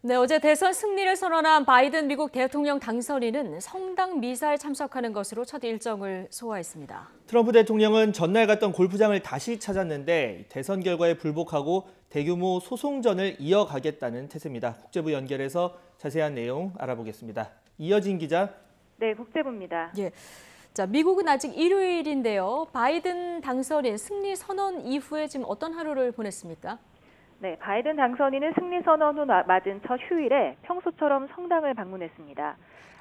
네, 어제 대선 승리를 선언한 바이든 미국 대통령 당선인은 성당 미사에 참석하는 것으로 첫 일정을 소화했습니다. 트럼프 대통령은 전날 갔던 골프장을 다시 찾았는데 대선 결과에 불복하고 대규모 소송전을 이어가겠다는 태세입니다. 국제부 연결해서 자세한 내용 알아보겠습니다. 이어진 기자. 네, 국제부입니다. 예. 자, 미국은 아직 일요일인데요. 바이든 당선인 승리 선언 이후에 지금 어떤 하루를 보냈습니까? 네, 바이든 당선인은 승리 선언 후 맞은 첫 휴일에 평소처럼 성당을 방문했습니다.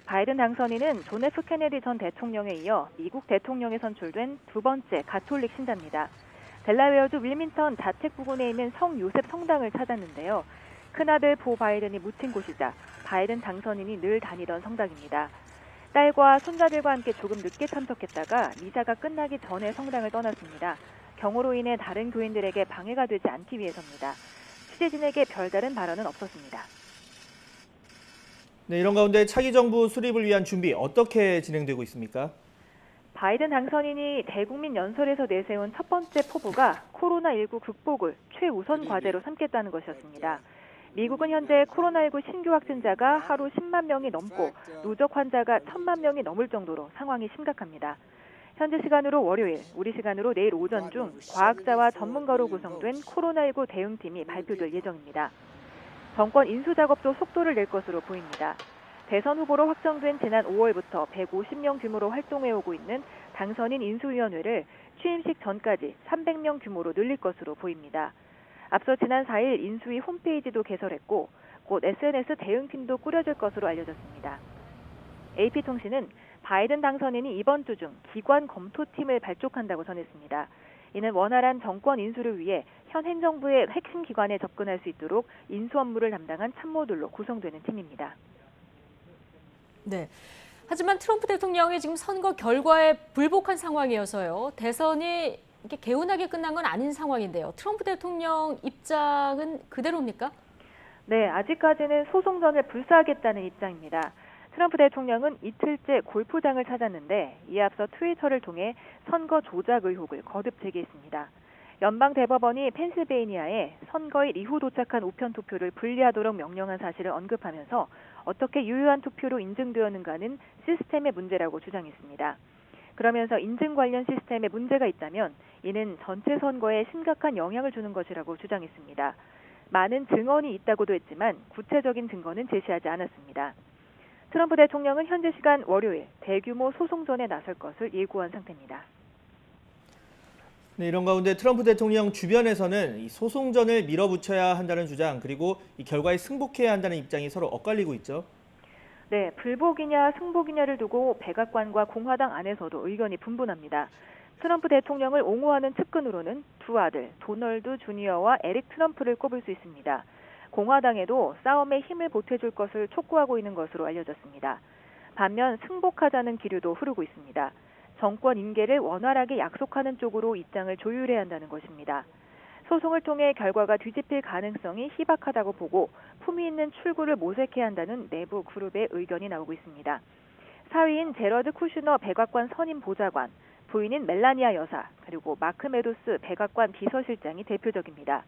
바이든 당선인은 존 F 케네디 전 대통령에 이어 미국 대통령에 선출된 두 번째 가톨릭 신자입니다. 델라웨어주 윌민턴 자택 부근에 있는 성 요셉 성당을 찾았는데요. 큰아들 보 바이든이 묻힌 곳이자 바이든 당선인이 늘 다니던 성당입니다. 딸과 손자들과 함께 조금 늦게 참석했다가 미사가 끝나기 전에 성당을 떠났습니다. 경호로 인해 다른 교인들에게 방해가 되지 않기 위해서입니다. 취재진에게 별다른 발언은 없었습니다. 네, 이런 가운데 차기 정부 수립을 위한 준비 어떻게 진행되고 있습니까? 바이든 당선인이 대국민 연설에서 내세운 첫 번째 포부가 코로나19 극복을 최우선 과제로 삼겠다는 것이었습니다. 미국은 현재 코로나19 신규 확진자가 하루 10만 명이 넘고 누적 환자가 1,000만 명이 넘을 정도로 상황이 심각합니다. 현지 시간으로 월요일, 우리 시간으로 내일 오전 중 과학자와 전문가로 구성된 코로나19 대응팀이 발표될 예정입니다. 정권 인수 작업도 속도를 낼 것으로 보입니다. 대선 후보로 확정된 지난 5월부터 150명 규모로 활동해오고 있는 당선인 인수위원회를 취임식 전까지 300명 규모로 늘릴 것으로 보입니다. 앞서 지난 4일 인수위 홈페이지도 개설했고 곧 SNS 대응팀도 꾸려질 것으로 알려졌습니다. AP통신은 바이든 당선인이 이번 주 중 기관 검토팀을 발족한다고 전했습니다. 이는 원활한 정권 인수를 위해 현 행정부의 핵심 기관에 접근할 수 있도록 인수 업무를 담당한 참모들로 구성되는 팀입니다. 네. 하지만 트럼프 대통령이 지금 선거 결과에 불복한 상황이어서요. 대선이 이렇게 개운하게 끝난 건 아닌 상황인데요. 트럼프 대통령 입장은 그대로입니까? 네, 아직까지는 소송전을 불사하겠다는 입장입니다. 트럼프 대통령은 이틀째 골프장을 찾았는데 이에 앞서 트위터를 통해 선거 조작 의혹을 거듭 제기했습니다. 연방대법원이 펜실베이니아에 선거일 이후 도착한 우편 투표를 분리하도록 명령한 사실을 언급하면서 어떻게 유효한 투표로 인증되었는가는 시스템의 문제라고 주장했습니다. 그러면서 인증 관련 시스템에 문제가 있다면 이는 전체 선거에 심각한 영향을 주는 것이라고 주장했습니다. 많은 증언이 있다고도 했지만 구체적인 증거는 제시하지 않았습니다. 트럼프 대통령은 현지 시간 월요일 대규모 소송전에 나설 것을 예고한 상태입니다. 네, 이런 가운데 트럼프 대통령 주변에서는 이 소송전을 밀어붙여야 한다는 주장 그리고 이 결과에 승복해야 한다는 입장이 서로 엇갈리고 있죠. 네, 불복이냐 승복이냐를 두고 백악관과 공화당 안에서도 의견이 분분합니다. 트럼프 대통령을 옹호하는 측근으로는 두 아들 도널드 주니어와 에릭 트럼프를 꼽을 수 있습니다. 공화당에도 싸움에 힘을 보태줄 것을 촉구하고 있는 것으로 알려졌습니다. 반면 승복하자는 기류도 흐르고 있습니다. 정권 임계를 원활하게 약속하는 쪽으로 입장을 조율해야 한다는 것입니다. 소송을 통해 결과가 뒤집힐 가능성이 희박하다고 보고 품위 있는 출구를 모색해야 한다는 내부 그룹의 의견이 나오고 있습니다. 사위인 제러드 쿠슈너 백악관 선임 보좌관, 부인인 멜라니아 여사, 그리고 마크 메도스 백악관 비서실장이 대표적입니다.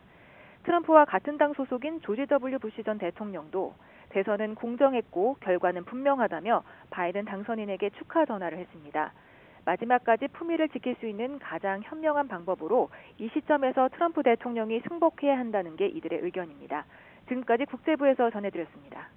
트럼프와 같은 당 소속인 조지 W 부시 전 대통령도 대선은 공정했고 결과는 분명하다며 바이든 당선인에게 축하 전화를 했습니다. 마지막까지 품위를 지킬 수 있는 가장 현명한 방법으로 이 시점에서 트럼프 대통령이 승복해야 한다는 게 이들의 의견입니다. 지금까지 국제부에서 전해드렸습니다.